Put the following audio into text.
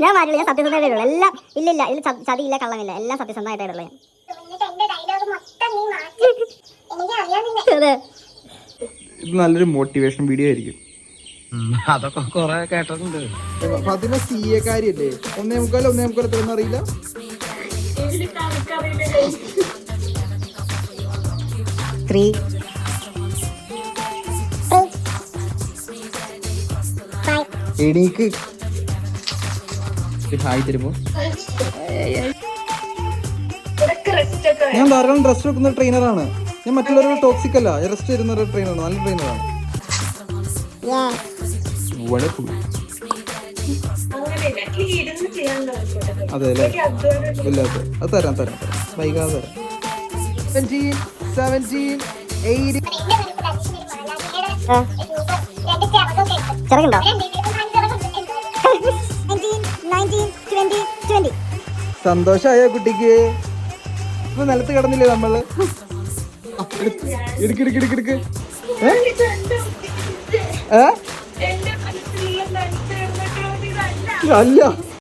ഞാൻ മാറ്റില്ല, ഞാൻ സത്യസന്ധമായിട്ടുള്ളൂ എല്ലാം. ഇല്ല ഇതിൽ ചതിയില്ല കള്ളമില്ല, എല്ലാം സത്യസന്ധമായിട്ടുള്ള ഞാൻ. അതെ, ഇത് നല്ലൊരു മോട്ടിവേഷൻ വീഡിയോ ആയിരിക്കും. അതൊക്കെ കൊറേ കേട്ടിട്ടുണ്ട്. ഫാത്തിമ CA കാര്യല്ലേ? 1:45 എത്രയെന്ന് അറിയില്ല. എണീക്ക് ഹായ് തരുമ്പോ ഞാൻ ധാരാളം റെസ്റ്റ് വെക്കുന്ന ട്രെയിനറാണ്. ഞാൻ മറ്റുള്ളവരോട് ടോക്സിക് അല്ല, റെസ്റ്റ് തരുന്ന ഒരു ട്രെയിനറാണ്, നല്ല ട്രെയിനറാണ്. അതെ അല്ലേ? ഇല്ല അത് തരാം വൈകാതെ തരാം. 17, 18 ചെറുകുണ്ടോ? സന്തോഷായോ കുട്ടിക്ക്? ഇപ്പൊ നിലത്ത് കിടന്നില്ലേ നമ്മള്? എടുക്ക് അല്ല